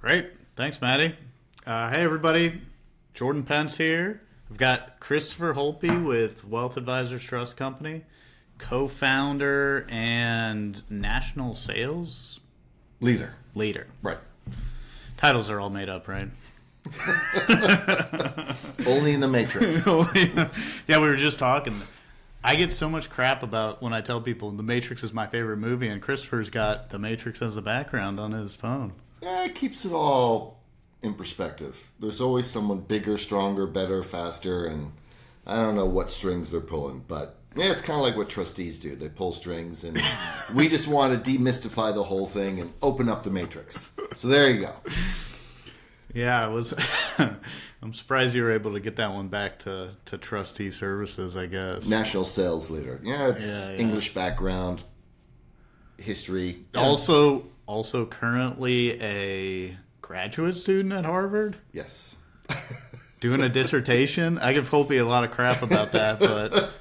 Great. Thanks, Maddie. Hey, everybody. Jordan Pence here. I've got Christopher Holtby with Wealth Advisors Trust Company, co-founder and national sales Leader. Right. Right. Titles are all made up, right? Only in the Matrix. Yeah, we were just talking. I get so much crap about when I tell people The Matrix is my favorite movie, and Christopher's got The Matrix as the background on his phone. Yeah, it keeps it all in perspective. There's always someone bigger, stronger, better, faster, and I don't know what strings they're pulling, but yeah, it's kind of like what trustees do. They pull strings, and we just want to demystify the whole thing and open up the Matrix. So there you go. Yeah, it was. I'm surprised you were able to get that one back to trustee services, I guess. National sales leader. Yeah, it's English background, history. Yeah. Also currently a graduate student at Harvard. Yes. Doing a dissertation. I give Holtby a lot of crap about that,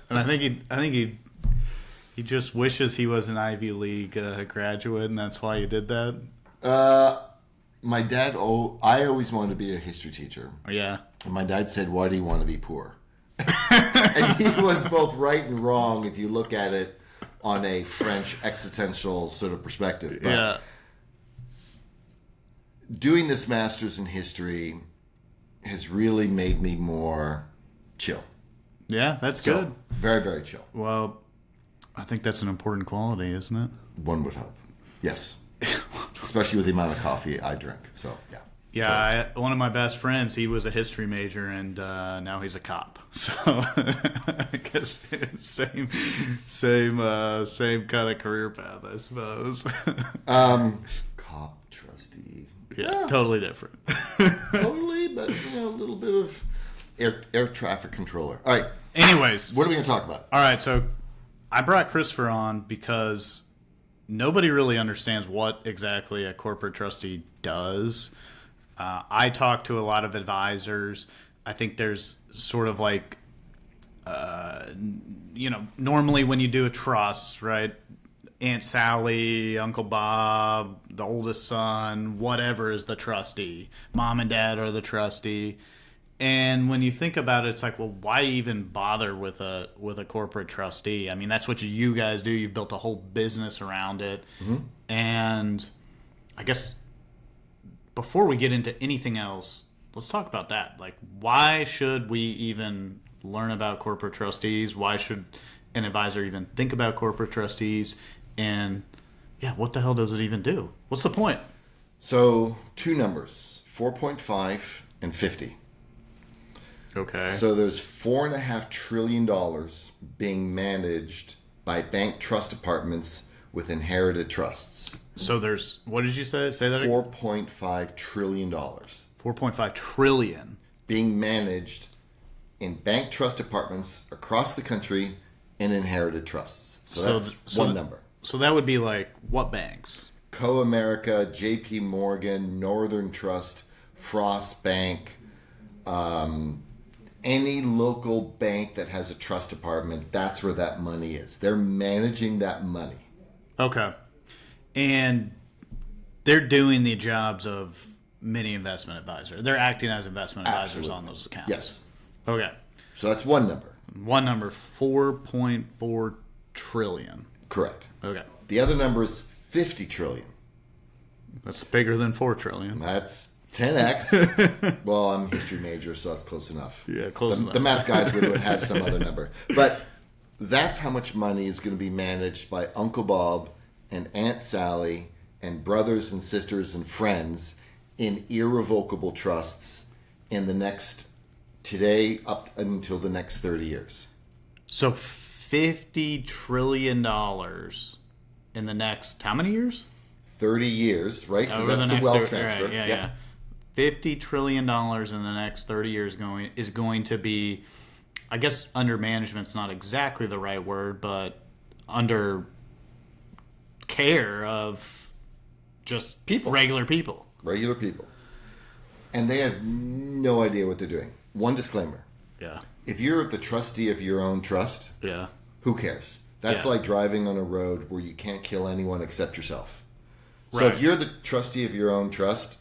and I think he just wishes he was an Ivy League graduate, and that's why he did that. My dad, I always wanted to be a history teacher. Yeah. And my dad said, "Why do you want to be poor?" And he was both right and wrong if you look at it on a French existential sort of perspective. But yeah. Doing this master's in history has really made me more chill. Yeah, that's good. Very, very chill. Well, I think that's an important quality, isn't it? One would hope. Yes. Especially with the amount of coffee I drink. So, yeah. Yeah, one of my best friends, he was a history major, and now he's a cop. So I guess same kind of career path, I suppose. Cop, trustee. Yeah, totally different. Totally, but a little bit of air traffic controller. All right. Anyways, what are we going to talk about? All right, so I brought Christopher on because nobody really understands what exactly a corporate trustee does. I talk to a lot of advisors. I think there's sort of like, normally when you do a trust, right? Aunt Sally, Uncle Bob, the oldest son, whatever is the trustee. Mom and dad are the trustee. And when you think about it, it's like, well, why even bother with a corporate trustee? I mean, that's what you guys do. You've built a whole business around it. Mm-hmm. And I guess before we get into anything else, let's talk about that. Like, why should we even learn about corporate trustees? Why should an advisor even think about corporate trustees? And, yeah, what the hell does it even do? What's the point? So, two numbers, 4.5 and 50. Okay. So there's $4.5 trillion being managed by bank trust departments with inherited trusts. So there's, what did you say? Say that again. $4.5 trillion. 4.5 trillion. Being managed in bank trust departments across the country in inherited trusts. So that's one number. So that would be like what banks? Co-America, JP Morgan, Northern Trust, Frost Bank, any local bank that has a trust department, that's where that money is. They're managing that money. Okay. And they're doing the jobs of many investment advisors. They're acting as investment advisors on those accounts. Yes. Okay. So that's one number. One number, 4.4 trillion. Correct. Okay. The other number is 50 trillion. That's bigger than 4 trillion. That's 10x. Well, I'm a history major, so that's close enough. Yeah, close enough. The math guys would have some other number. But that's how much money is going to be managed by Uncle Bob and Aunt Sally and brothers and sisters and friends in irrevocable trusts in the next, today up until the next 30 years. So $50 trillion in the next, how many years? 30 years, right? Because Over that's the wealth transfer. Right, yeah. $50 trillion in the next 30 years is going to be, I guess under management's not exactly the right word, but under care of just people. Regular people. Regular people. And they have no idea what they're doing. One disclaimer. Yeah. If you're the trustee of your own trust, yeah, who cares? That's like driving on a road where you can't kill anyone except yourself. So right. if you're the trustee of your own trust,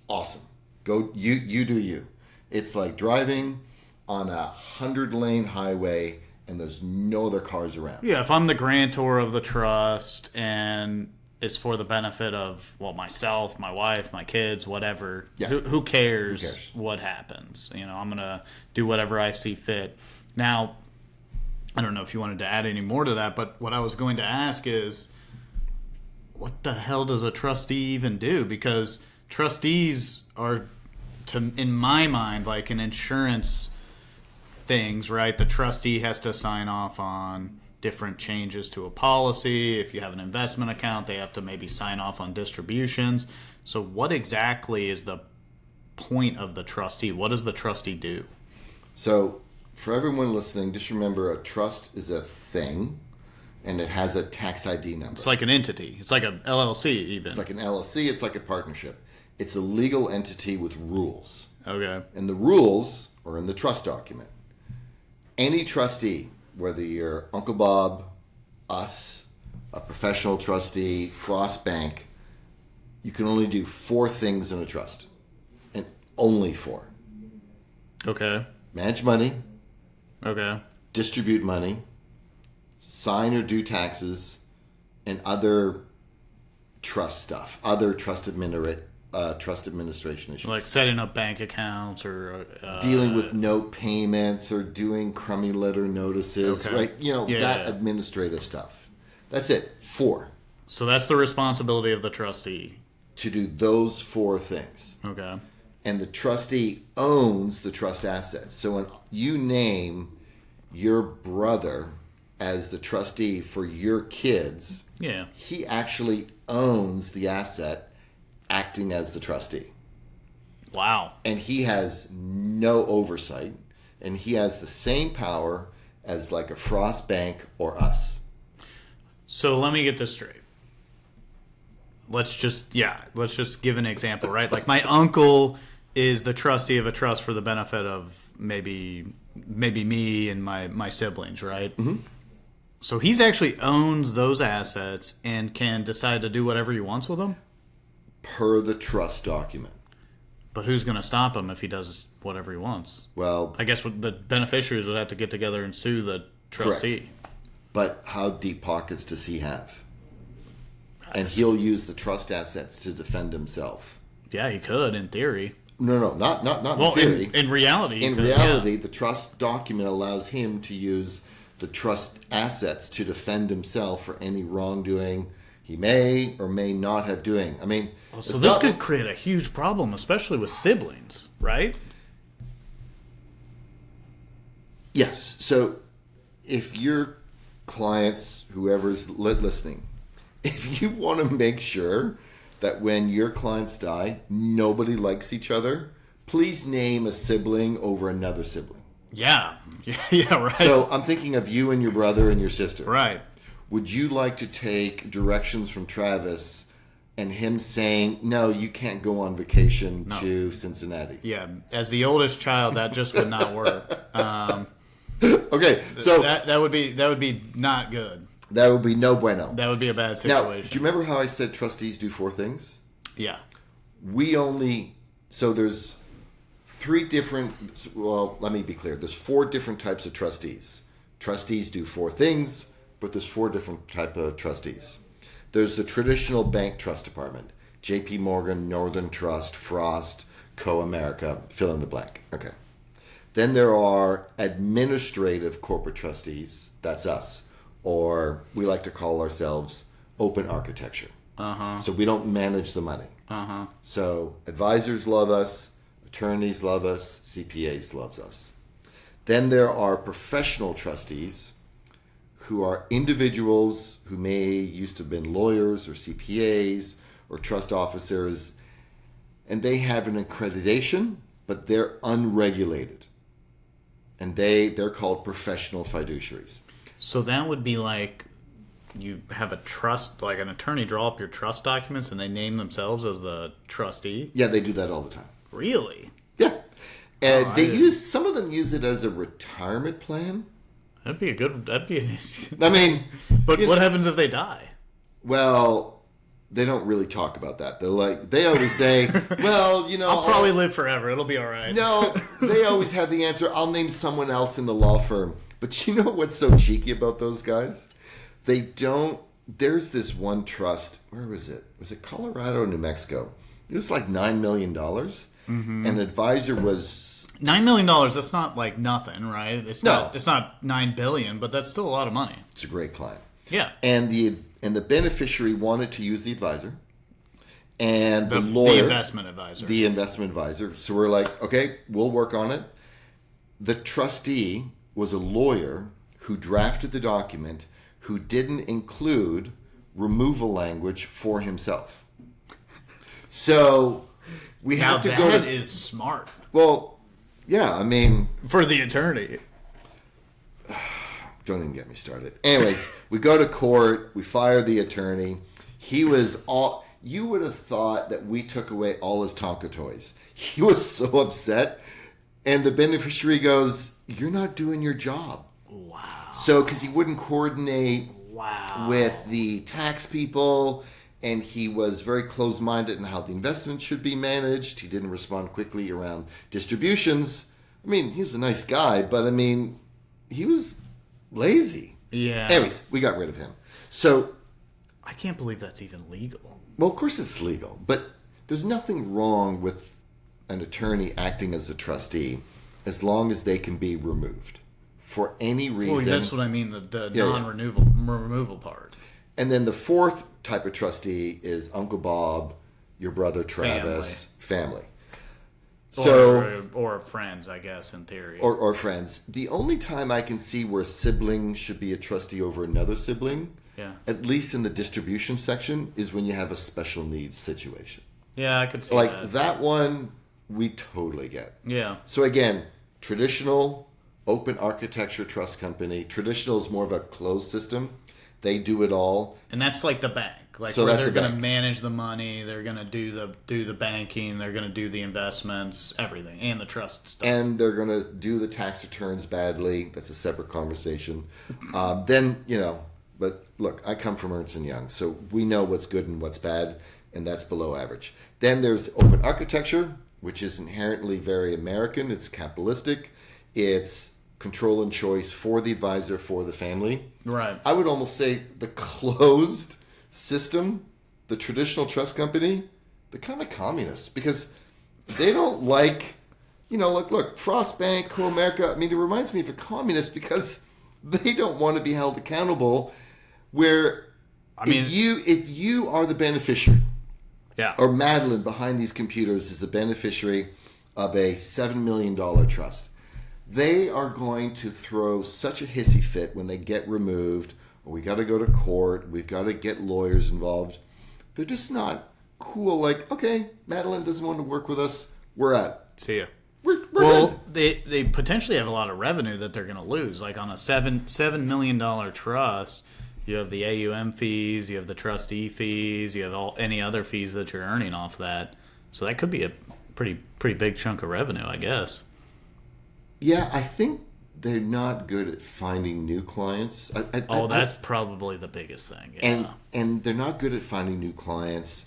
Awesome. Go, you do you. It's like driving on a 100-lane highway and there's no other cars around. Yeah, if I'm the grantor of the trust and it's for the benefit of, well, myself, my wife, my kids, whatever, Yeah. who cares what happens? You know, I'm going to do whatever I see fit. Now, I don't know if you wanted to add any more to that, but what I was going to ask is, what the hell does a trustee even do? Because trustees are, in my mind, like an insurance things, right? The trustee has to sign off on different changes to a policy. If you have an investment account, they have to maybe sign off on distributions. So what exactly is the point of the trustee? What does the trustee do? So for everyone listening, just remember a trust is a thing and it has a tax ID number. It's like an entity. It's like an LLC even. It's like an LLC. It's like a partnership. It's a legal entity with rules. Okay. And the rules are in the trust document. Any trustee, whether you're Uncle Bob, us, a professional trustee, Frost Bank, you can only do 4 things in a trust. And only 4. Okay. Manage money, Okay. distribute money, sign or do taxes, and other trust stuff, other trust administration issues. Like setting up bank accounts or dealing with note payments or doing crummy letter notices, Okay. right? You know, Yeah. administrative stuff. That's it. 4. So that's the responsibility of the trustee. To do those 4 things. Okay. And the trustee owns the trust assets. So when you name your brother as the trustee for your kids, Yeah. he actually owns the asset acting as the trustee. Wow. And he has no oversight, and he has the same power as like a Frost Bank or us. So let me get this straight. Let's just give an example, right? Like my uncle is the trustee of a trust for the benefit of maybe me and my siblings, right? Mm-hmm. So he's actually owns those assets and can decide to do whatever he wants with them? Per the trust document. But who's going to stop him if he does whatever he wants? Well, I guess the beneficiaries would have to get together and sue the trustee. correct. But how deep pockets does he have? And he'll use the trust assets to defend himself. Yeah, he could, in theory. No, not Well, in theory. in reality. In could, reality, yeah. the trust document allows him to use the trust assets to defend himself for any wrongdoing he may or may not have doing. I mean, So this could create a huge problem, especially with siblings, right? Yes. So if your clients, whoever's listening, if you want to make sure that when your clients die, nobody likes each other, please name a sibling over another sibling. Yeah. Yeah, right. So I'm thinking of you and your brother and your sister. Right. Would you like to take directions from Travis and him saying, no, you can't go on vacation to Cincinnati? Yeah, as the oldest child, that just would not work. Okay, so that would be not good. that would be no bueno. That would be a bad Now, situation. do you remember how I said trustees do 4 things? Yeah. So there's 3 different, well, let me be clear. There's 4 different types of trustees. Trustees do 4 things, but there's 4 different type of trustees. There's the traditional bank trust department. JP Morgan, Northern Trust, Frost, Co-America, fill in the blank. Okay. Then there are administrative corporate trustees. That's us. Or we like to call ourselves open architecture. Uh-huh. So we don't manage the money. Uh-huh. So advisors love us, attorneys love us, CPAs loves us. Then there are professional trustees who are individuals who may used to have been lawyers or CPAs or trust officers, and they have an accreditation, but they're unregulated. And they're called professional fiduciaries. So that would be like you have a trust, like an attorney draw up your trust documents and they name themselves as the trustee? Yeah, they do that all the time. Really? Yeah. And some of them use it as a retirement plan. That'd be I mean, But what happens if they die? well, they don't really talk about that. They always say, well, I'll probably live forever. It'll be all right. No, they always have the answer. I'll name someone else in the law firm. But you know what's so cheeky about those guys? They don't. There's this one trust. Where was it? Was it Colorado or New Mexico? It was like $9 million. Mm-hmm. An advisor was $9 million. That's not like nothing, right? It's not $9 billion, but that's still a lot of money. It's a great client. Yeah. And the beneficiary wanted to use the advisor. And the lawyer. The investment advisor. So we're like, okay, we'll work on it. The trustee was a lawyer who drafted the document who didn't include removal language for himself. So we have to go to... That is smart. Well, yeah, I mean... For the attorney. Don't even get me started. Anyways, we go to court. We fire the attorney. He was all... You would have thought that we took away all his Tonka toys. He was so upset. And the beneficiary goes, you're not doing your job. Wow. So, because he wouldn't coordinate wow. with the tax people, and he was very close-minded in how the investments should be managed. He didn't respond quickly around distributions. I mean, he was a nice guy, but I mean, he was lazy. Yeah. Anyways, we got rid of him. So, I can't believe that's even legal. Well, of course it's legal, but there's nothing wrong with an attorney acting as a trustee as long as they can be removed for any reason. Well, that's what I mean, the non-removal part. And then the fourth type of trustee is Uncle Bob, your brother Travis, family. So, or friends, I guess, in theory. Or friends. The only time I can see where a sibling should be a trustee over another sibling, at least in the distribution section, is when you have a special needs situation. Yeah, I could see like that. Like that one, we totally get. Yeah. So again, traditional open architecture trust company. Traditional is more of a closed system. They do it all. And that's like the bank. Like so where they're going to manage the money, they're going to do the banking, they're going to do the investments, everything, and the trust stuff. And they're going to do the tax returns badly. That's a separate conversation. Then, but look, I come from Ernst & Young, so we know what's good and what's bad, and that's below average. Then there's open architecture, which is inherently very American. It's capitalistic. It's control and choice for the advisor, for the family. Right. I would almost say the closed system, the traditional trust company, they're kind of communists because they don't like, look, Frost Bank, Co America. I mean, it reminds me of a communist because they don't want to be held accountable. Where if you are the beneficiary, or Madeline behind these computers is the beneficiary of a $7 million trust, they are going to throw such a hissy fit when they get removed. We got to go to court. We've got to get lawyers involved. They're just not cool. Like, okay, Madeline doesn't want to work with us. We're out. See ya. We're good. They potentially have a lot of revenue that they're going to lose. Like on a $7 million trust, you have the AUM fees, you have the trustee fees, you have any other fees that you're earning off that. So that could be a pretty big chunk of revenue, I guess. Yeah, I think they're not good at finding new clients. That's probably the biggest thing. Yeah. And they're not good at finding new clients.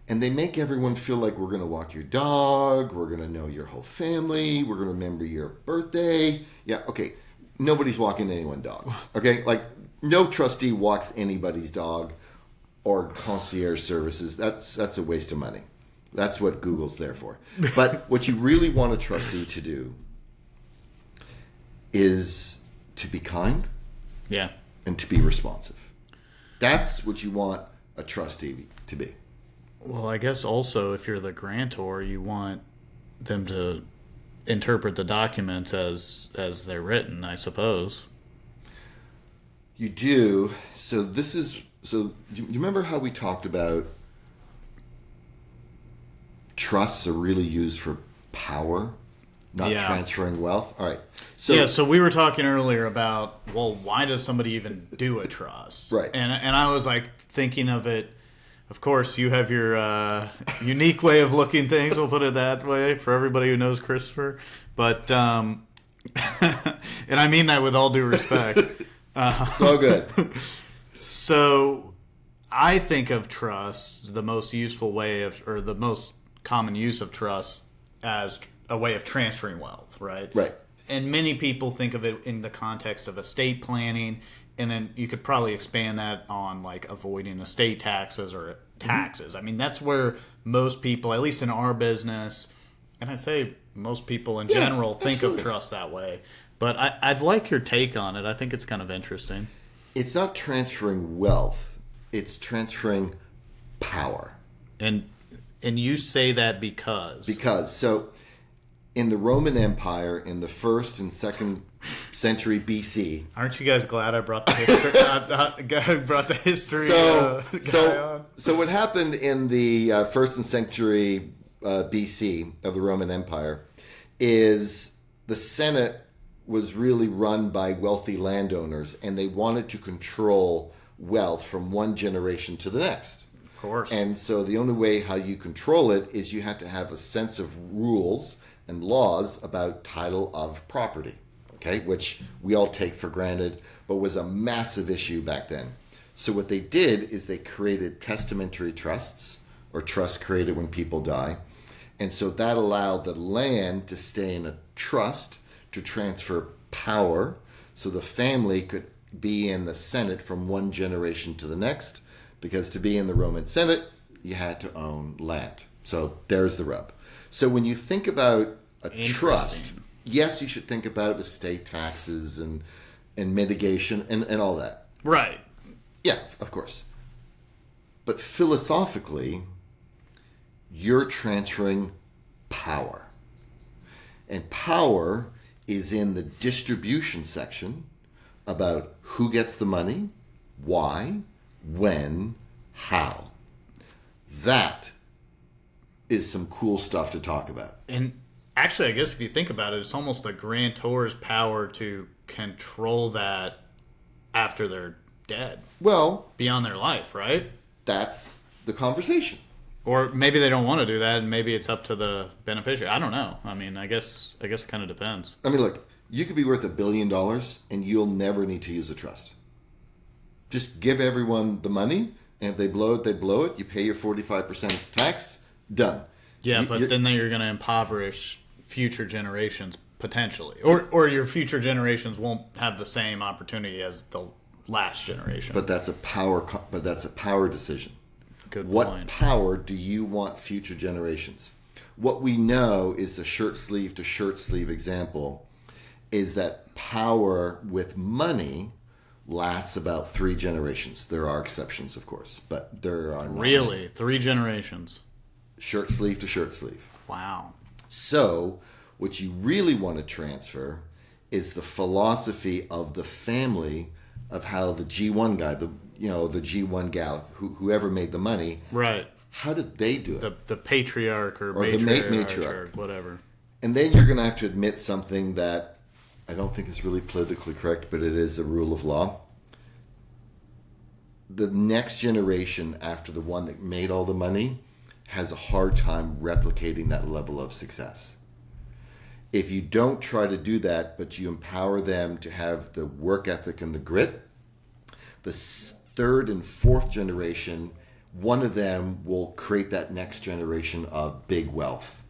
And they make everyone feel like we're going to walk your dog, we're going to know your whole family, we're going to remember your birthday. Yeah, okay. Nobody's walking anyone's dogs. Okay? Like, no trustee walks anybody's dog or concierge services. That's a waste of money. That's what Google's there for. But what you really want a trustee to do is to be kind, and to be responsive. That's what you want a trustee to be. Well, I guess also if you're the grantor, you want them to interpret the documents as they're written, I suppose. You do. So you remember how we talked about trusts are really used for power? Not transferring wealth. All right. So we were talking earlier about, well, why does somebody even do a trust? Right. And I was like thinking of it. Of course, you have your unique way of looking things. We'll put it that way for everybody who knows Christopher. But and I mean that with all due respect. It's all good. So I think of trust, the most useful way of, or the most common use of trust as a way of transferring wealth, right? Right. And many people think of it in the context of estate planning, and then you could probably expand that on like avoiding estate taxes or taxes. I mean, that's where most people, at least in our business, and I'd say most people in general, think absolutely. of trust that way. But I'd like your take on it. I think it's kind of interesting. It's not transferring wealth, it's transferring power. And you say that because So in the Roman Empire in the 1st and 2nd century BC. Aren't you guys glad I brought the history? Brought the history. Guy on? So what happened in the 1st and century BC of the Roman Empire is the Senate was really run by wealthy landowners, and they wanted to control wealth from one generation to the next. Of course. And so the only way how you control it is you have to have a sense of rules and laws about title of property, okay, which we all take for granted, but was a massive issue back then. So what they did is they created testamentary trusts, or trusts created when people die. And so that allowed the land to stay in a trust to transfer power, so the family could be in the Senate from one generation to the next, because to be in the Roman Senate, you had to own land. So there's the rub. So when you think about a trust, yes, you should think about estate taxes and mitigation and all that. Right. Yeah, of course. But philosophically, you're transferring power. And power is in the distribution section about who gets the money, why, when, how. That is some cool stuff to talk about. And actually, I guess if you think about it, it's almost the grantor's power to control that after they're dead. Well, beyond their life, right? That's the conversation. Or maybe they don't want to do that, and maybe it's up to the beneficiary. I don't know. I mean, I guess it kind of depends. I mean, look, you could be worth $1 billion, and you'll never need to use a trust. Just give everyone the money, and if they blow it, they blow it. You pay your 45% tax, done. Yeah, but then you're going to impoverish future generations potentially, or your future generations won't have the same opportunity as the last generation. But that's a power decision. Good what point. Power do you want future generations? What we know is the shirt sleeve to shirt sleeve example is that power with money lasts about 3 generations. There are exceptions, of course, but there are not really many. 3 generations. Shirt sleeve to shirt sleeve. Wow. So what you really want to transfer is the philosophy of the family of how the G1 guy, the G1 gal, whoever made the money, right? How did they do it? The patriarch or the matriarch, whatever. And then you're going to have to admit something that I don't think is really politically correct, but it is a rule of law. The next generation after the one that made all the money has a hard time replicating that level of success. If you don't try to do that, but you empower them to have the work ethic and the grit, the 3rd and 4th generation, one of them will create that next generation of big wealth.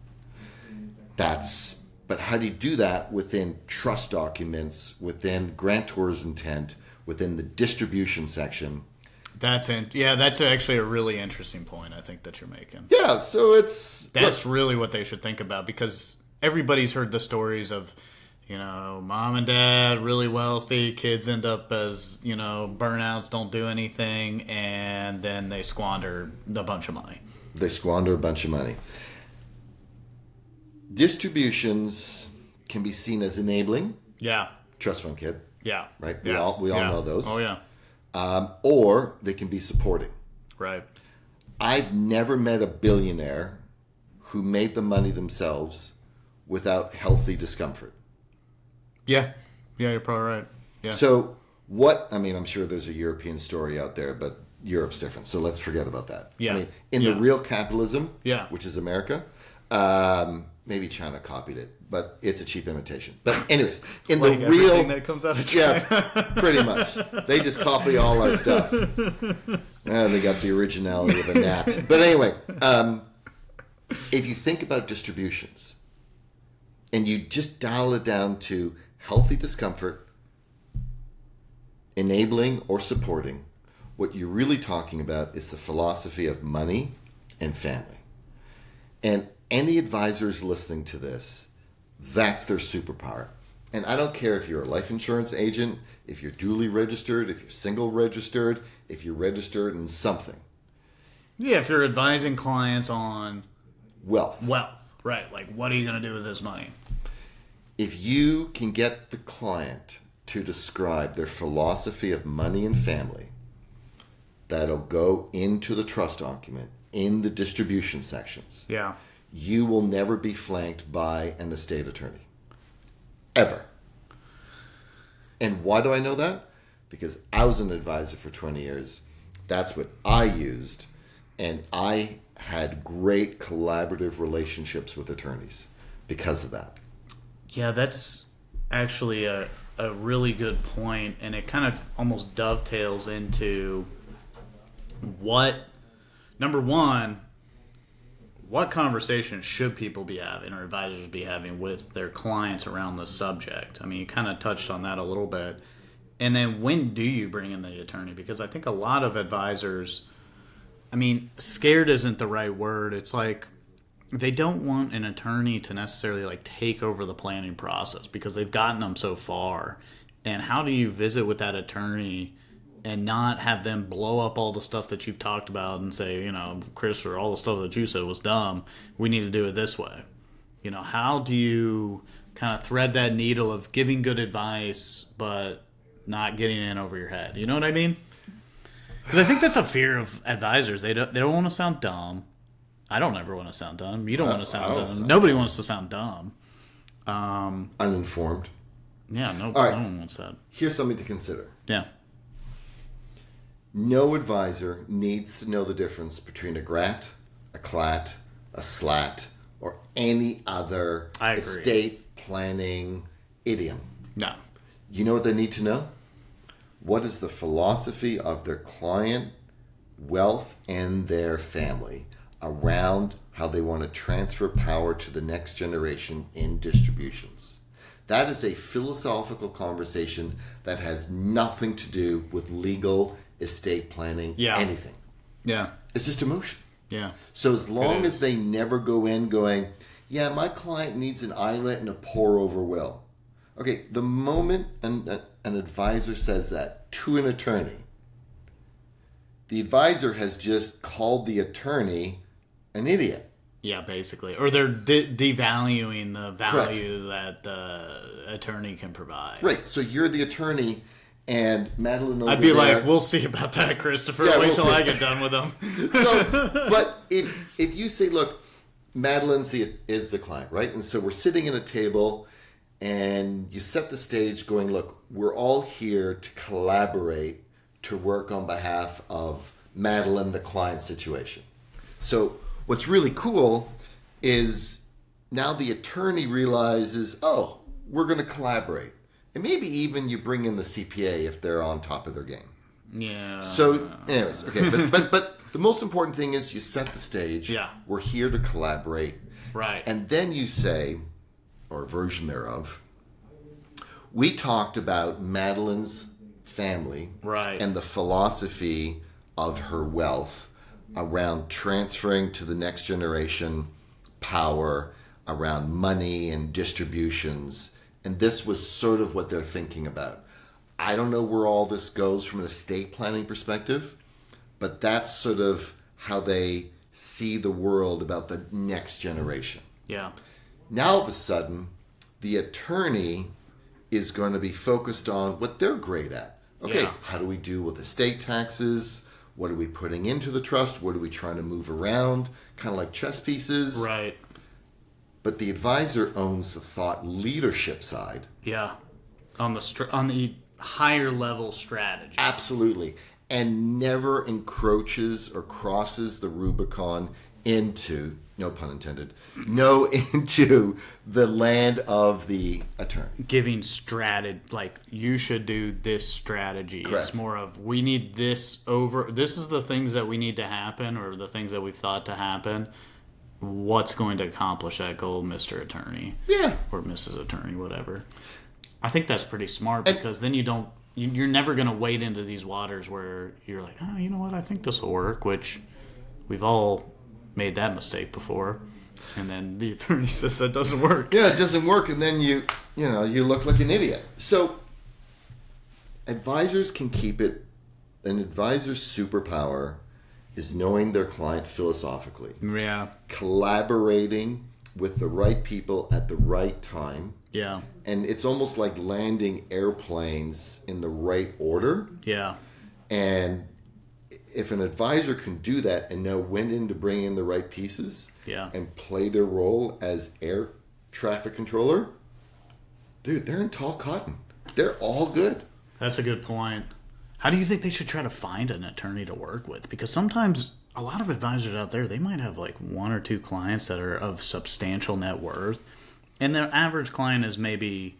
But how do you do that within trust documents, within grantor's intent, within the distribution section? That's actually a really interesting point, I think, that you're making. Yeah, so that's really what they should think about, because everybody's heard the stories of, mom and dad, really wealthy, kids end up as, burnouts, don't do anything, and then they squander a bunch of money. Distributions can be seen as enabling. Yeah. Trust fund kid. Yeah. Right? We all know those. Oh, yeah. Or they can be supporting. Right. I've never met a billionaire who made the money themselves without healthy discomfort. Yeah. Yeah, you're probably right. Yeah. So I'm sure there's a European story out there, but Europe's different. So let's forget about that. Yeah. In the real capitalism, yeah, which is America, Maybe China copied it, but it's a cheap imitation. But anyways, in Like the real, everything that comes out of China. yeah, pretty much. They just copy all our stuff. They got the originality of a gnat. But anyway, if you think about distributions, and you just dial it down to healthy discomfort, enabling or supporting, what you're really talking about is the philosophy of money and family. And any advisors listening to this, that's their superpower. And I don't care if you're a life insurance agent, if you're duly registered, if you're single registered, if you're registered in something. Yeah, if you're advising clients on Wealth. Right. Like, what are you going to do with this money? If you can get the client to describe their philosophy of money and family, that'll go into the trust document in the distribution sections. Yeah. You will never be flanked by an estate attorney. Ever. And why do I know that? Because I was an advisor for 20 years. That's what I used. And I had great collaborative relationships with attorneys because of that. Yeah, that's actually a really good point, and it kind of almost dovetails into number one, what conversations should people be having or advisors be having with their clients around this subject? I mean, you kind of touched on that a little bit. And then when do you bring in the attorney? Because I think a lot of advisors, I mean, scared isn't the right word. It's like they don't want an attorney to necessarily like take over the planning process because they've gotten them so far. And how do you visit with that attorney and not have them blow up all the stuff that you've talked about and say, you know, Christopher, all the stuff that you said was dumb. We need to do it this way. You know, how do you kind of thread that needle of giving good advice but not getting in over your head? You know what I mean? Because I think that's a fear of advisors. They don't want to sound dumb. I don't ever want to sound dumb. You don't want to sound dumb. Nobody wants to sound dumb. Uninformed. Yeah, no right. one wants that. Here's something to consider. Yeah. No advisor needs to know the difference between a grat, a clat, a slat, or any other estate planning idiom. No. You know what they need to know? What is the philosophy of their client, wealth, and their family around how they want to transfer power to the next generation in distributions? That is a philosophical conversation that has nothing to do with legal estate planning, anything. Yeah. It's just emotion. Yeah. So as long as they never go in going, yeah, my client needs an islet and a pour-over will. Okay, the moment an advisor says that to an attorney, the advisor has just called the attorney an idiot. Yeah, basically. Or they're devaluing the value Correct. that the attorney can provide. Right, so you're the attorney, and Madeline over I'd be there, like, we'll see about that, Christopher. Yeah, Wait we'll till see. I get done with them. So, but if you say, look, Madeline's is the client, right? And so we're sitting at a table, and you set the stage going, look, we're all here to collaborate to work on behalf of Madeline, the client situation. So what's really cool is now the attorney realizes, oh, we're going to collaborate. And maybe even you bring in the CPA if they're on top of their game. Yeah. So, anyways, okay. But the most important thing is you set the stage. Yeah. We're here to collaborate. Right. And then you say, or a version thereof, we talked about Madeline's family. Right. And the philosophy of her wealth around transferring to the next generation power, around money and distributions. And this was sort of what they're thinking about. I don't know where all this goes from an estate planning perspective, but that's sort of how they see the world about the next generation. Yeah. Now, all of a sudden, the attorney is going to be focused on what they're great at. Okay, How do we do with estate taxes? What are we putting into the trust? What are we trying to move around? Kind of like chess pieces. Right. But the advisor owns the thought leadership side. Yeah. On the higher level strategy. Absolutely. And never encroaches or crosses the Rubicon into no pun intended, know into the land of the attorney. Giving strategy, like, you should do this strategy. Correct. It's more of, we need this over. This is the things that we need to happen, or the things that we've thought to happen. What's going to accomplish that goal, Mr. Attorney? Yeah. Or Mrs. Attorney, whatever. I think that's pretty smart, because then you're never going to wade into these waters where you're like, oh, you know what, I think this will work, which we've all made that mistake before, and then the attorney says that doesn't work. Yeah, it doesn't work, and then you look like an idiot. So advisors can keep it. An advisor's superpower is knowing their client philosophically. Yeah. Collaborating with the right people at the right time. Yeah. And it's almost like landing airplanes in the right order. Yeah. And if an advisor can do that and know when to bring in the right pieces, Yeah. and play their role as air traffic controller, dude, they're in tall cotton. They're all good. That's a good point. How do you think they should try to find an attorney to work with? Because sometimes a lot of advisors out there, they might have like one or two clients that are of substantial net worth, and their average client is maybe,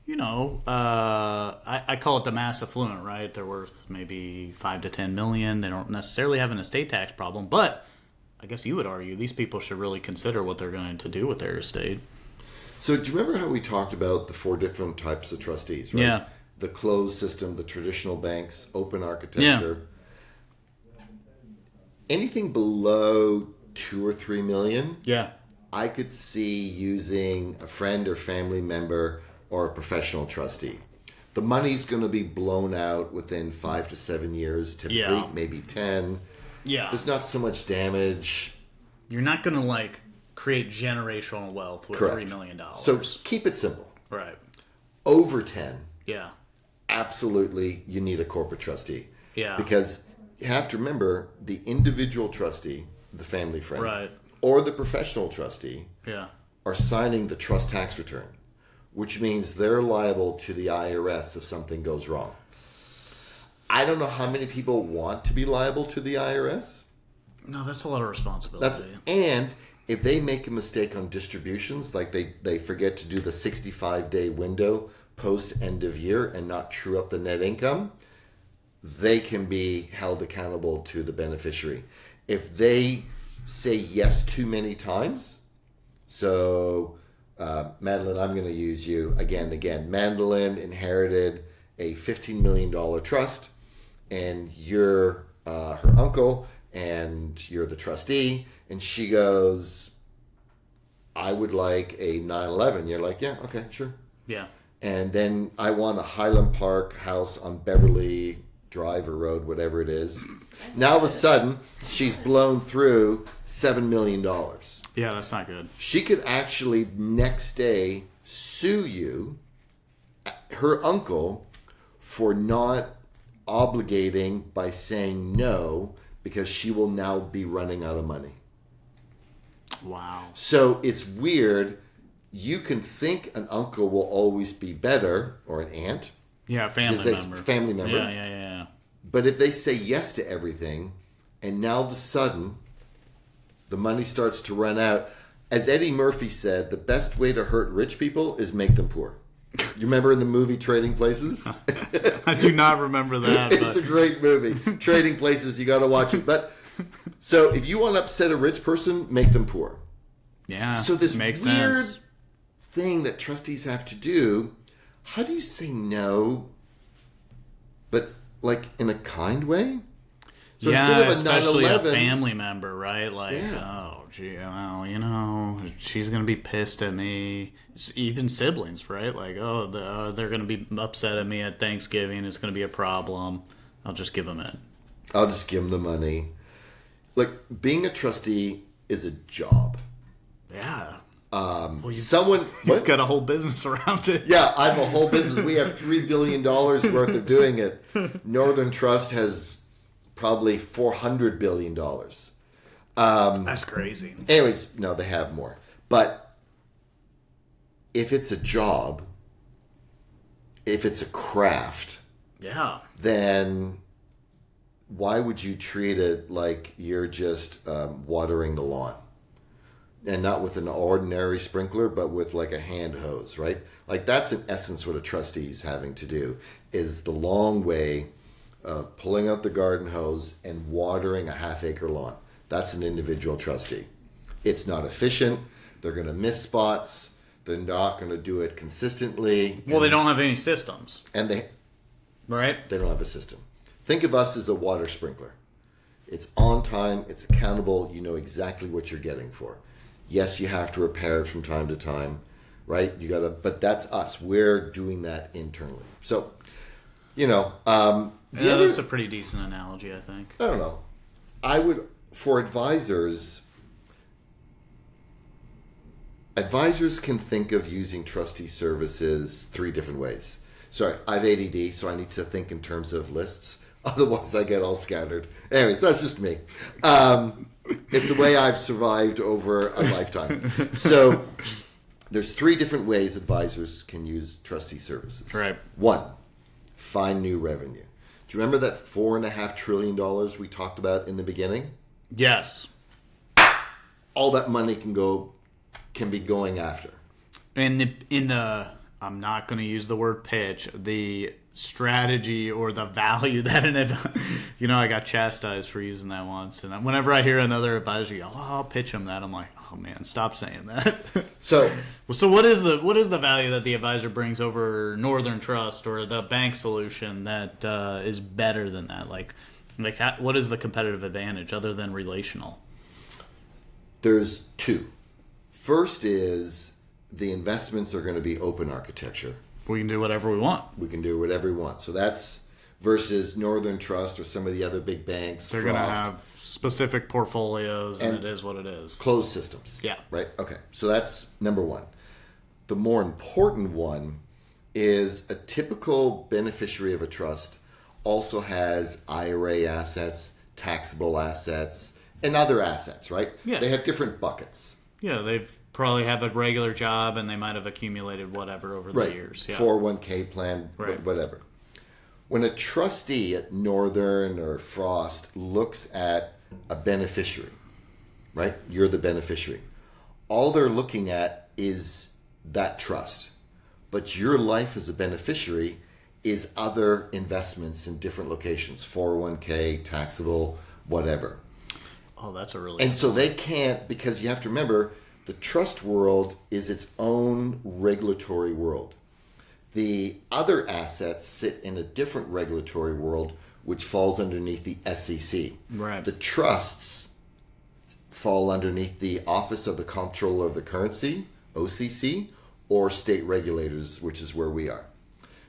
I call it the mass affluent, right? They're worth maybe 5 to 10 million. They don't necessarily have an estate tax problem, but I guess you would argue these people should really consider what they're going to do with their estate. So do you remember how we talked about the 4 different types of trustees, right? Yeah. The closed system, the traditional banks, open architecture. Yeah. Anything below 2 or 3 million, Yeah. I could see using a friend or family member or a professional trustee. The money's going to be blown out within 5 to 7 years, typically, maybe 10. Yeah. There's not so much damage. You're not going to create generational wealth with Correct. $3 million. So keep it simple. Right. Over 10, Yeah. absolutely you need a corporate trustee. Yeah. Because you have to remember the individual trustee, the family friend, Right. or the professional trustee Yeah. are signing the trust tax return, which means they're liable to the IRS if something goes wrong. I don't know how many people want to be liable to the IRS. No, that's a lot of responsibility. And if they make a mistake on distributions, like they forget to do the 65-day window post end of year and not true up the net income, they can be held accountable to the beneficiary. If they say yes too many times, so Madeline, I'm going to use you again. Madeline inherited a $15 million trust, and you're her uncle, and you're the trustee, and she goes, I would like a 911. You're like, yeah, okay, sure. Yeah. And then I want a Highland Park house on Beverly Drive or Road, whatever it is. Now all of a sudden, she's blown through $7 million. Yeah, that's not good. She could actually next day sue you, her uncle, for not obligating by saying no, because she will now be running out of money. Wow. So it's weird. You can think an uncle will always be better, or an aunt. Yeah, Family member. Yeah. But if they say yes to everything, and now all of a sudden, the money starts to run out. As Eddie Murphy said, the best way to hurt rich people is make them poor. You remember in the movie Trading Places? I do not remember that. It's a great movie. Trading Places, you got to watch it. But so if you want to upset a rich person, make them poor. Yeah, so this makes weird sense. thing that trustees have to do, how do you say no, but like in a kind way? So yeah, especially a family member, right? Like, yeah. Oh, gee, well, she's going to be pissed at me. Even siblings, right? Like, they're going to be upset at me at Thanksgiving. It's going to be a problem. I'll just give them it. I'll just give them the money. Like, being a trustee is a job. Yeah. You've got a whole business around it. Yeah, I have a whole business. We have $3 billion worth of doing it. Northern Trust has probably $400 billion. That's crazy. Anyways, no, they have more. But if it's a job, if it's a craft, yeah, then why would you treat it like you're just watering the lawn? and not with an ordinary sprinkler, but with like a hand hose, right? Like that's in essence what a trustee is having to do, is the long way of pulling out the garden hose and watering a half-acre lawn. That's an individual trustee. It's not efficient. They're going to miss spots. They're not going to do it consistently. Well, they don't have any systems. And they don't have a system. Think of us as a water sprinkler. It's on time. It's accountable. You know exactly what you're getting for. Yes, you have to repair it from time to time, right? But that's us. We're doing that internally. So, That's a pretty decent analogy, I think. I don't know. For advisors can think of using trustee services 3 different ways. Sorry, I have ADD, so I need to think in terms of lists. Otherwise, I get all scattered. Anyways, that's just me. It's the way I've survived over a lifetime. So there's 3 different ways advisors can use trustee services. Right. 1, find new revenue. Do you remember that $4.5 trillion we talked about in the beginning? Yes. All that money can be going after. In the I'm not going to use the word pitch, the strategy or the value that I got chastised for using that once, and whenever I hear another advisor go, I'll pitch him that, I'm like, oh man, stop saying that. So what is the value that the advisor brings over Northern Trust or the bank solution that is better than that? Like what is the competitive advantage other than relational? There's 2. First is the investments are going to be open architecture. We can do whatever we want. So that's versus Northern Trust or some of the other big banks. They're going to have specific portfolios, and it is what it is. Closed systems. Yeah. Right? Okay. So that's number 1. The more important one is a typical beneficiary of a trust also has IRA assets, taxable assets, and other assets, right? Yeah. They have different buckets. Yeah, they've probably have a regular job and they might have accumulated whatever over the years. Yeah. 401k plan, whatever. When a trustee at Northern or Frost looks at a beneficiary, right? You're the beneficiary. All they're looking at is that trust. But your life as a beneficiary is other investments in different locations, 401k, taxable, whatever. Oh, that's a really And so they can't, because you have to remember, the trust world is its own regulatory world. The other assets sit in a different regulatory world, which falls underneath the SEC. Right. The trusts fall underneath the Office of the Comptroller of the Currency, OCC, or state regulators, which is where we are.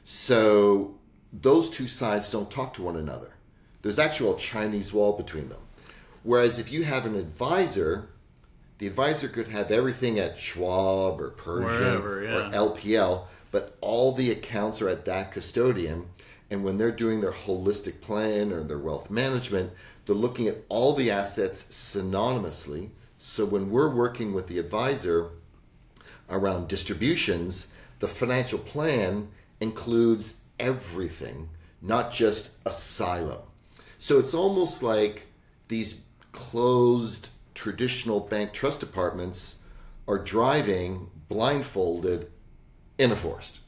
So those 2 sides don't talk to one another. There's actually a Chinese wall between them. Whereas if you have an advisor, the advisor could have everything at Schwab or Pershing or LPL, but all the accounts are at that custodian. And when they're doing their holistic plan or their wealth management, they're looking at all the assets synonymously. So when we're working with the advisor around distributions, the financial plan includes everything, not just a silo. So it's almost like these closed traditional bank trust departments are driving blindfolded in a forest.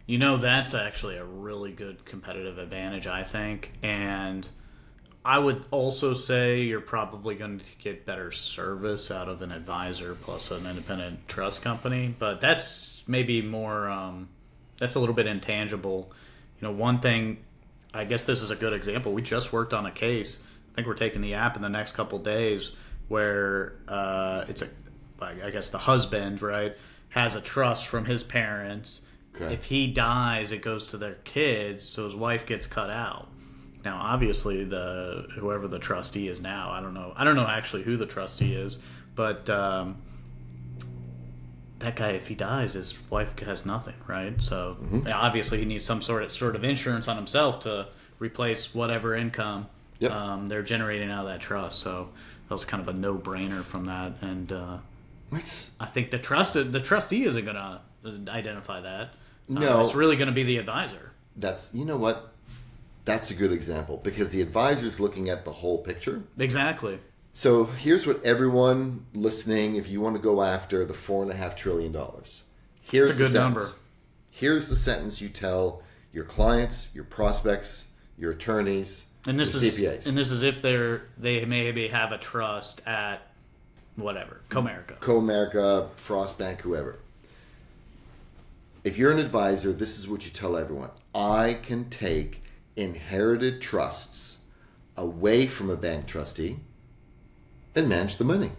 That's actually a really good competitive advantage, I think. And I would also say you're probably going to get better service out of an advisor plus an independent trust company. But that's maybe more, that's a little bit intangible. One thing, I guess this is a good example. We just worked on a case. I think we're taking the app in the next couple days where I guess the husband, right, has a trust from his parents. Okay. If he dies, it goes to their kids, so his wife gets cut out. Now, obviously, whoever the trustee is now, I don't know actually who the trustee is, but that guy, if he dies, his wife has nothing, right? So obviously, he needs some sort of insurance on himself to replace whatever income they're generating out of that trust. So that was kind of a no-brainer from that, and I think the trustee isn't going to identify that. No, it's really going to be the advisor. That's a good example because the advisor's looking at the whole picture. Exactly. So here's what everyone listening, if you want to go after the $4.5 trillion, here's It's a good number. Here's the sentence you tell your clients, your prospects, your attorneys, And this your is CPAs. and this is if they maybe have a trust at whatever Comerica. Co-America, Frost Bank, whoever. If you're an advisor, this is what you tell everyone. I can take inherited trusts away from a bank trustee and manage the money.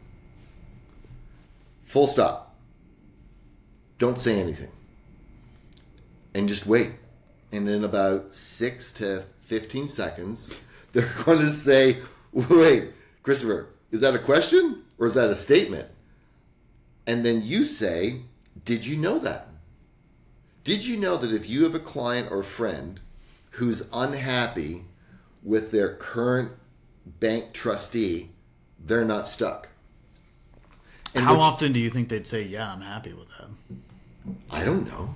Full stop. Don't say anything. And just wait. And in about 6 to 15 seconds, they're going to say, wait, Christopher, is that a question or is that a statement? And then you say, did you know that? Did you know that if you have a client or friend who's unhappy with their current bank trustee, they're not stuck? And How often do you think they'd say, "Yeah, I'm happy with that"? I don't know.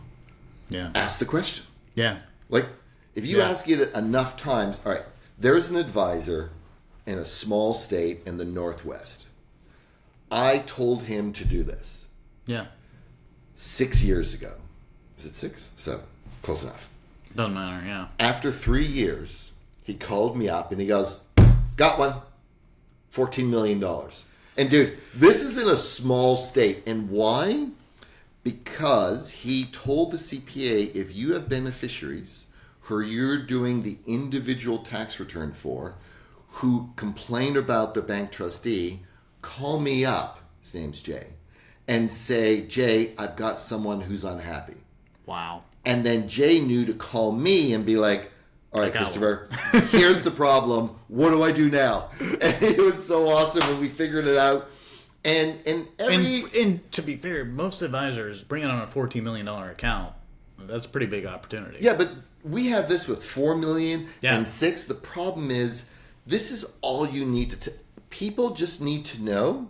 Yeah. Ask the question. Yeah. Like, if you ask it enough times, all right, there's an advisor in a small state in the Northwest. I told him to do this Yeah. 6 years ago. Is it 6? 7. Close enough. Doesn't matter. Yeah. After 3 years, he called me up and he goes, got one. $14 million. And dude, this is in a small state. And why? Because he told the CPA, if you have beneficiaries who you're doing the individual tax return for, who complain about the bank trustee, call me up, his name's Jay, and say, Jay, I've got someone who's unhappy. Wow. And then Jay knew to call me and be like, all right, got Christopher, here's the problem. What do I do now? And it was so awesome when we figured it out. And to be fair, most advisors bringing on a $14 million account, that's a pretty big opportunity. yeah, but we have this with 4 million Yeah. and 6. The problem is, this is all you need to. People just need to know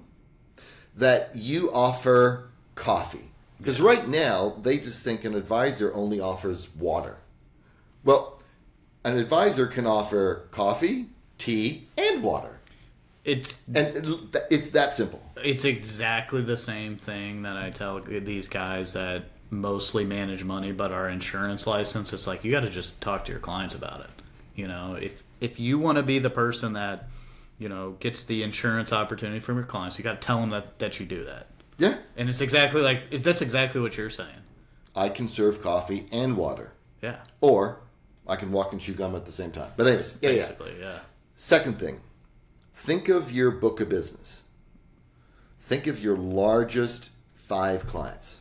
that you offer coffee. Because right now, they just think an advisor only offers water. Well, an advisor can offer coffee, tea, and water. It's that simple. It's exactly the same thing that I tell these guys that mostly manage money but are insurance licensed. It's like, you got to just talk to your clients about it. You know, if you want to be the person that, you know, gets the insurance opportunity from your clients, you got to tell them that you do that. Yeah. And it's exactly that's exactly what you're saying. I can serve coffee and water. Yeah. Or I can walk and chew gum at the same time. But anyways, Basically, yeah. Second thing, think of your book of business. Think of your largest 5 clients.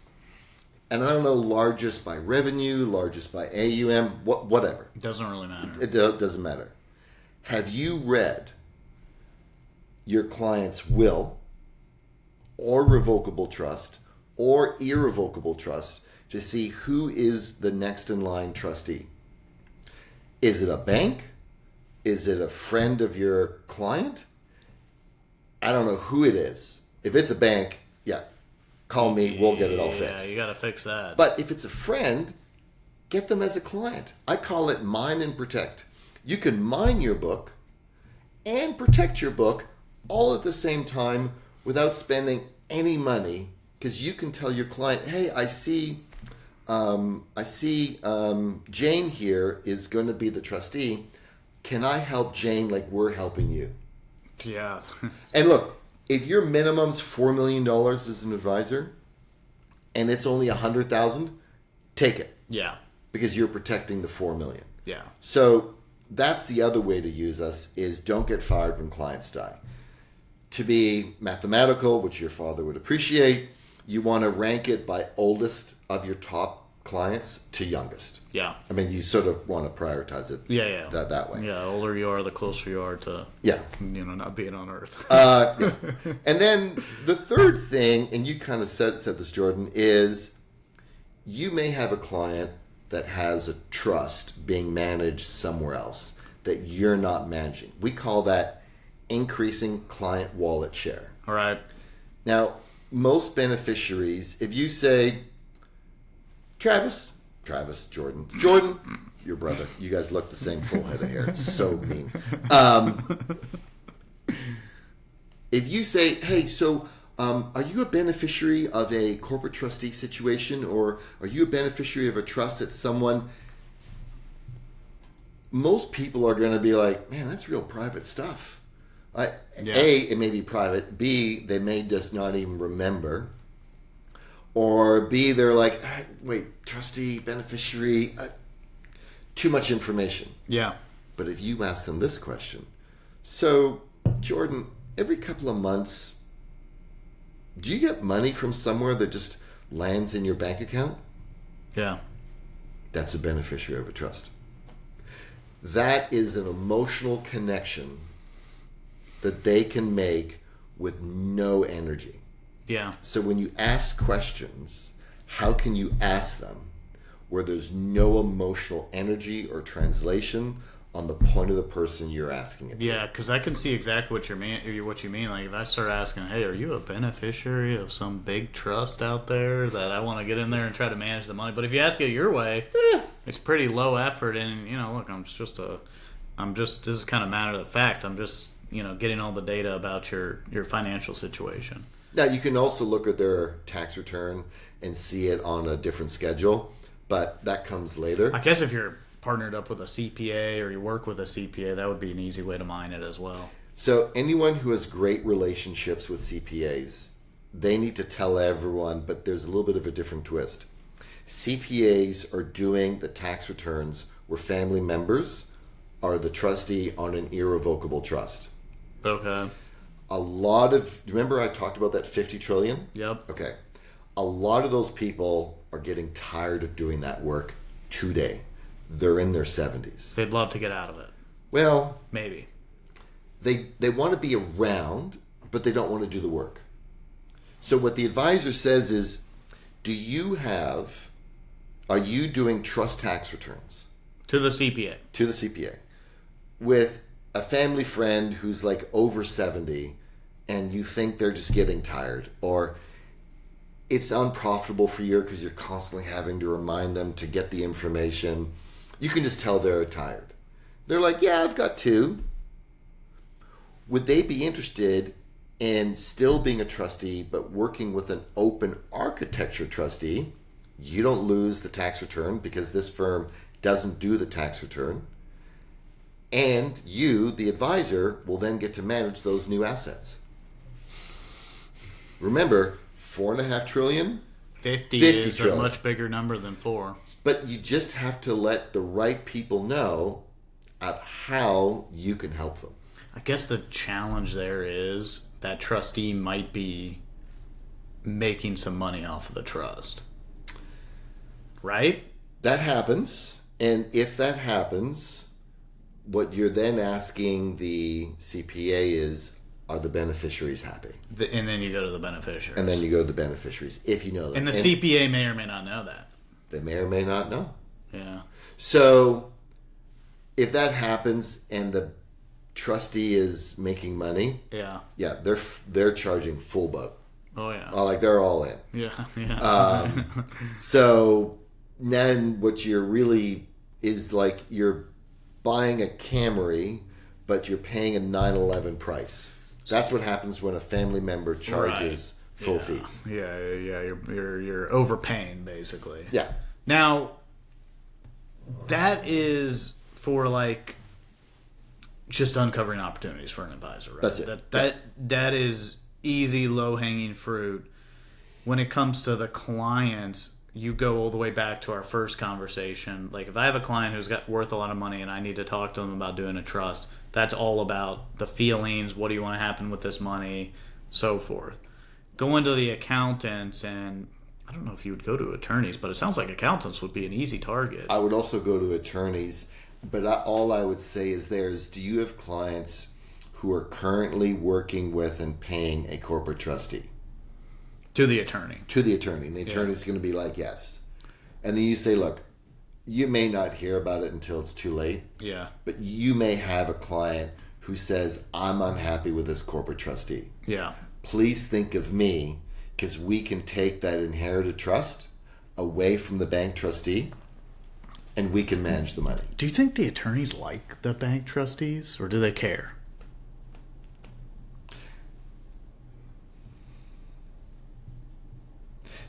And I don't know, largest by revenue, largest by AUM, whatever. It doesn't really matter. It doesn't matter. Have you read your client's will or revocable trust or irrevocable trust to see who is the next in line trustee? Is it a bank? Is it a friend of your client? I don't know who it is. If it's a bank, yeah, call me. We'll get it all fixed. Yeah, you got to fix that. But if it's a friend, get them as a client. I call it mine and protect. You can mine your book and protect your book all at the same time without spending any money, because you can tell your client, hey, I see Jane here is going to be the trustee. Can I help Jane like we're helping you? Yeah. And look, if your minimum's $4 million as an advisor and it's only $100,000, take it. Yeah. Because you're protecting the $4 million. Yeah. So that's the other way to use us, is don't get fired when clients die. To be mathematical, which your father would appreciate, you want to rank it by oldest of your top clients to youngest. Yeah. I mean, you sort of want to prioritize it that way. Yeah, the older you are, the closer you are to not being on Earth. And then the third thing, and you kind of said this, Jordan, is you may have a client that has a trust being managed somewhere else that you're not managing. We call that increasing client wallet share. All right. Now, most beneficiaries, if you say, Travis, Jordan, your brother, you guys look the same full head of hair. It's so mean. If you say, hey, so are you a beneficiary of a corporate trustee situation, or are you a beneficiary of a trust that someone... Most people are going to be like, man, that's real private stuff. A, it may be private. B, they may just not even remember. Or B, they're like, wait, trustee, beneficiary, too much information. Yeah. But if you ask them this question, so, Jordan, every couple of months, do you get money from somewhere that just lands in your bank account? Yeah. That's a beneficiary of a trust. That is an emotional connection that they can make with no energy. Yeah. So when you ask questions, how can you ask them where there's no emotional energy or translation on the point of the person you're asking it to? Yeah, because I can see exactly what you mean. Like, if I start asking, hey, are you a beneficiary of some big trust out there that I want to get in there and try to manage the money? But if you ask it your way, it's pretty low effort. And, look, this is kind of matter of fact. I'm just, getting all the data about your financial situation. Now, you can also look at their tax return and see it on a different schedule, but that comes later. I guess if you're partnered up with a CPA or you work with a CPA, that would be an easy way to mine it as well. So anyone who has great relationships with CPAs, they need to tell everyone, but there's a little bit of a different twist. CPAs are doing the tax returns where family members are the trustee on an irrevocable trust. Okay. Remember I talked about that 50 trillion? Yep. Okay. A lot of those people are getting tired of doing that work today. They're in their 70s. They'd love to get out of it. Well, maybe. They want to be around, but they don't want to do the work. So what the advisor says is, are you doing trust tax returns? To the CPA. To the CPA. With a family friend who's like over 70 and you think they're just getting tired, or it's unprofitable for you because you're constantly having to remind them to get the information. You can just tell they're tired. They're like, yeah, I've got two. Would they be interested in still being a trustee but working with an open architecture trustee? You don't lose the tax return because this firm doesn't do the tax return. And you, the advisor, will then get to manage those new assets. Remember, $4.5 trillion? 50 is trillion. A much bigger number than 4. But you just have to let the right people know of how you can help them. I guess the challenge there is that trustee might be making some money off of the trust. Right? That happens. And if that happens, what you're then asking the CPA is, are the beneficiaries happy? And then you go to the beneficiaries. And then you go to the beneficiaries, if you know that. And the CPA may or may not know that. They may or may not know. Yeah. So if that happens and the trustee is making money, yeah, they're charging full boat. Oh yeah. Like they're all in. Yeah. So then what you're really is like you're buying a Camry, but you're paying a 911 price. That's what happens when a family member charges full fees. Yeah. You're overpaying basically. Yeah. Now, that is for like just uncovering opportunities for an advisor, right? That's it. That is easy, low-hanging fruit. When it comes to the clients, you go all the way back to our first conversation. Like if I have a client who's got worth a lot of money and I need to talk to them about doing a trust, that's all about the feelings, what do you want to happen with this money, so forth. Go into the accountants, and I don't know if you would go to attorneys, but it sounds like accountants would be an easy target. I would also go to attorneys, but all I would say is do you have clients who are currently working with and paying a corporate trustee? To the attorney. To the attorney. And the attorney's going to be like, yes. And then you say, look, you may not hear about it until it's too late. Yeah. But you may have a client who says, I'm unhappy with this corporate trustee. Yeah. Please think of me, because we can take that inherited trust away from the bank trustee and we can manage the money. Do you think the attorneys like the bank trustees, or do they care?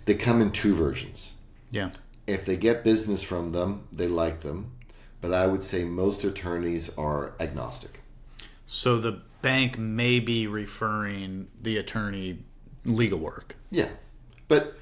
They come in two versions. Yeah. If they get business from them, they like them. But I would say most attorneys are agnostic. So the bank may be referring the attorney legal work. Yeah. But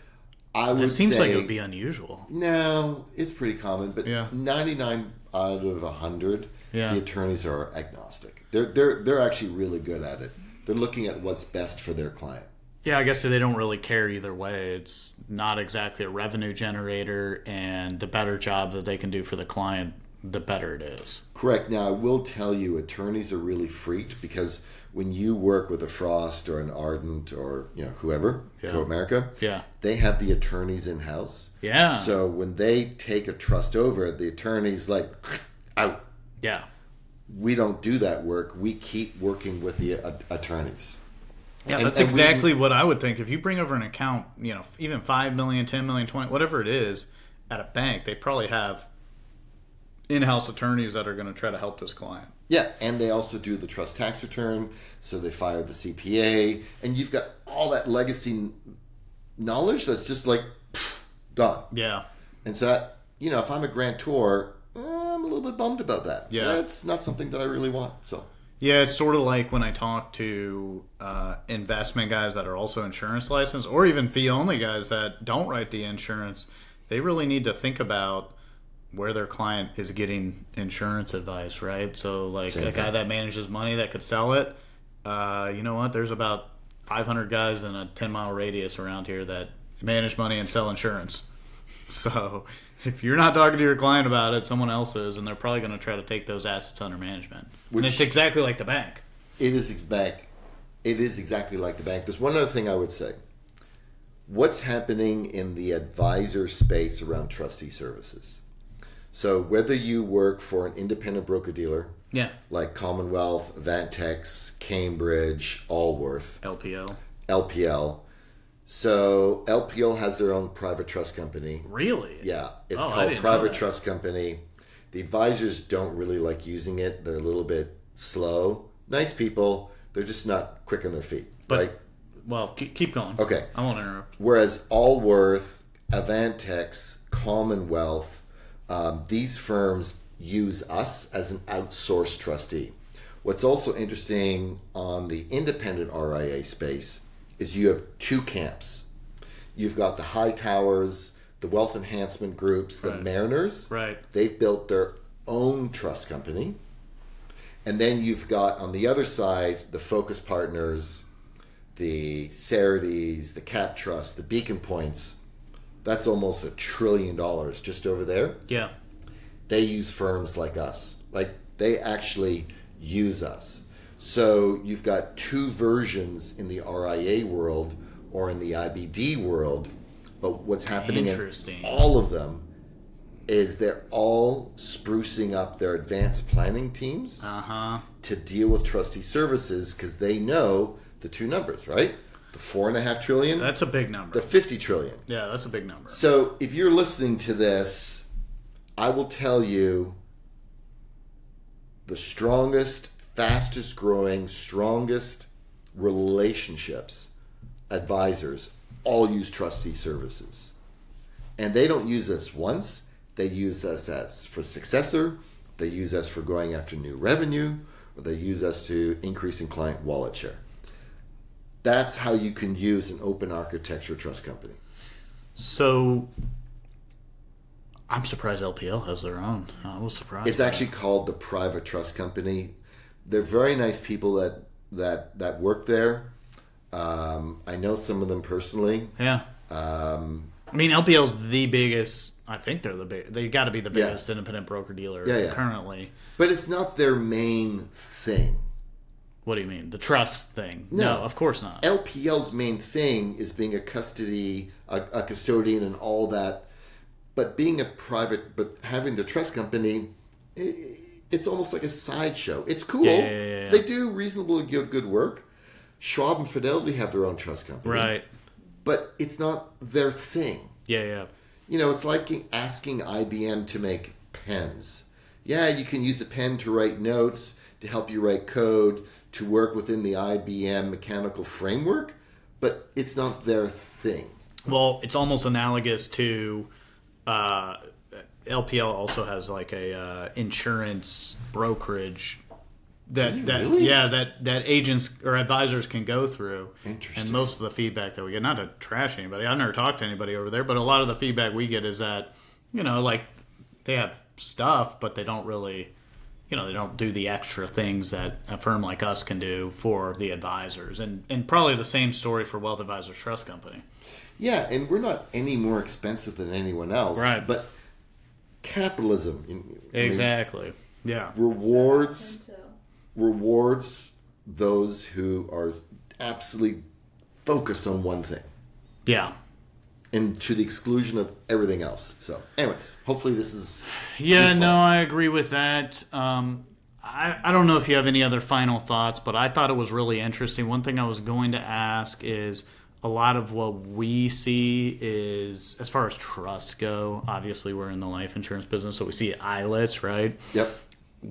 I would say... It seems like it would be unusual. No, it's pretty common. But 99 out of 100, the attorneys are agnostic. They're actually really good at it. They're looking at what's best for their client. Yeah, I guess they don't really care either way. It's not exactly a revenue generator, and the better job that they can do for the client, the better it is. Correct. Now, I will tell you, attorneys are really freaked because when you work with a Frost or an Ardent or whoever, Co-America, they have the attorneys in-house. Yeah. So when they take a trust over, the attorney's like, out. Yeah. We don't do that work. We keep working with the attorneys. Yeah, that's exactly what I would think. If you bring over an account, even 5 million, 10 million, 20, whatever it is, at a bank, they probably have in-house attorneys that are going to try to help this client. Yeah, and they also do the trust tax return, so they fire the CPA, and you've got all that legacy knowledge that's just like, gone. Yeah. And so, if I'm a grantor, I'm a little bit bummed about that. Yeah. It's not something that I really want, so... Yeah, it's sort of like when I talk to investment guys that are also insurance licensed, or even fee-only guys that don't write the insurance. They really need to think about where their client is getting insurance advice, right? So, like a guy that manages money that could sell it, you know what? There's about 500 guys in a 10-mile radius around here that manage money and sell insurance. So... if you're not talking to your client about it, someone else is, and they're probably going to try to take those assets under management. And it's exactly like the bank. It is exactly like the bank. There's one other thing I would say. What's happening in the advisor space around trustee services? So whether you work for an independent broker-dealer, like Commonwealth, Avantex, Cambridge, Allworth, LPL, so LPL has their own private trust company. Really? Yeah. It's called Private Trust Company. The advisors don't really like using it. They're a little bit slow. Nice people. They're just not quick on their feet. But, right? Well, keep going. Okay. I won't interrupt. Whereas Allworth, Avantex, Commonwealth, these firms use us as an outsourced trustee. What's also interesting on the independent RIA space is you have two camps. You've got the high towers, the wealth enhancement groups, the Mariners. Right. They've built their own trust company. And then you've got, on the other side, the Focus Partners, the Cerities, the Cap Trust, the Beacon Points. That's almost $1 trillion just over there. Yeah. They use firms like us. Like, they actually use us. So you've got two versions in the RIA world or in the IBD world, but what's happening in all of them is they're all sprucing up their advanced planning teams to deal with trustee services because they know the two numbers, right? The $4.5 trillion. That's a big number. The $50 trillion. Yeah, that's a big number. So if you're listening to this, I will tell you the strongest, fastest growing, strongest relationships, advisors, all use trustee services. And they don't use us once. They use us as for successor. They use us for going after new revenue. Or they use us to increasing client wallet share. That's how you can use an open architecture trust company. So I'm surprised LPL has their own. I was surprised. It's actually called the Private Trust Company. They're very nice people that work there. I know some of them personally. Yeah. I mean, LPL's the biggest. I think they're the big. They got to be the biggest independent broker dealer currently. But it's not their main thing. What do you mean? The trust thing? No, of course not. LPL's main thing is being a custodian and all that. But being but having the trust company, it's almost like a sideshow. It's cool. Yeah. They do reasonably good work. Schwab and Fidelity have their own trust company. Right. But it's not their thing. Yeah. It's like asking IBM to make pens. Yeah, you can use a pen to write notes, to help you write code, to work within the IBM mechanical framework, but it's not their thing. Well, it's almost analogous to LPL also has like a insurance brokerage Really? that agents or advisors can go through. Interesting. And most of the feedback that we get, not to trash anybody, I've never talked to anybody over there, but a lot of the feedback we get is that, like they have stuff, but they don't really, they don't do the extra things that a firm like us can do for the advisors. And probably the same story for Wealth Advisors Trust Company. Yeah, and we're not any more expensive than anyone else. Right. But capitalism Exactly. Yeah. rewards those who are absolutely focused on one thing. Yeah. And to the exclusion of everything else. So, anyways, hopefully this is... Yeah, useful. no, I agree with that. I don't know if you have any other final thoughts, but I thought it was really interesting. One thing I was going to ask is a lot of what we see is, as far as trusts go, obviously we're in the life insurance business, so we see ILETs, right? Yep.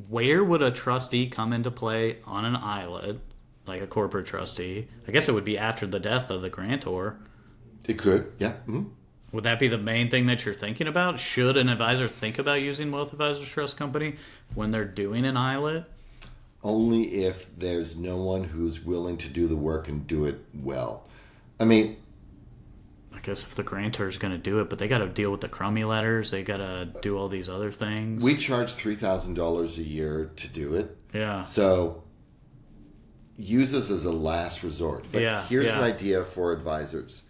Where would a trustee come into play on an ILET, like a corporate trustee? I guess it would be after the death of the grantor. It could, yeah. Mm-hmm. Would that be the main thing that you're thinking about? Should an advisor think about using Wealth Advisors Trust Company when they're doing an ILET? Only if there's no one who's willing to do the work and do it well. I mean... I guess if the grantor is going to do it, but they got to deal with the crummy letters. They got to do all these other things. We charge $3,000 a year to do it. Yeah. So use this as a last resort. But here's an idea for advisors.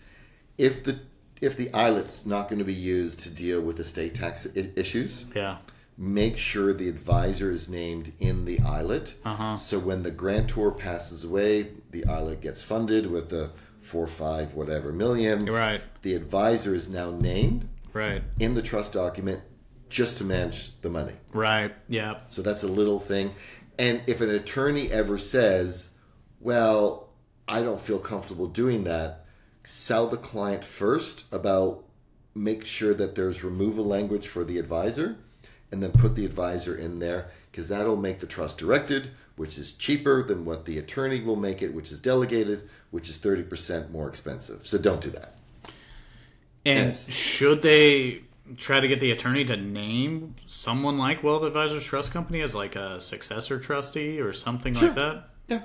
If the ILET's not going to be used to deal with estate tax issues, make sure the advisor is named in the ILET. So when the grantor passes away, the ILET gets funded with the 4, 5, whatever million. Right. The advisor is now named Right. in the trust document just to manage the money. Right. Yeah. So that's a little thing. And if an attorney ever says, well, I don't feel comfortable doing that, sell the client first about make sure that there's removal language for the advisor and then put the advisor in there because that'll make the trust directed, which is cheaper than what the attorney will make it, which is delegated, which is 30% more expensive. So don't do that. And should they try to get the attorney to name someone like Wealth Advisors Trust Company as like a successor trustee or something like that? Yeah.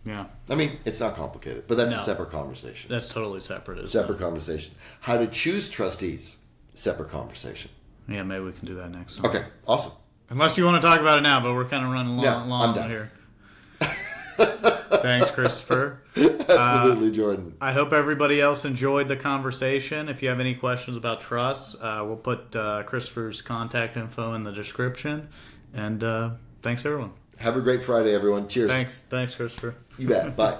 Yeah. I mean, it's not complicated, but that's a separate conversation. That's totally separate. Separate conversation. How to choose trustees, separate conversation. Yeah, maybe we can do that next time. Okay, awesome. Unless you want to talk about it now, but we're kind of running long I'm done. here. Thanks, Christopher. Absolutely, Jordan. I hope everybody else enjoyed the conversation. If you have any questions about trusts, we'll put Christopher's contact info in the description. And thanks, everyone. Have a great Friday, everyone. Cheers. Thanks, Christopher. You bet. Bye.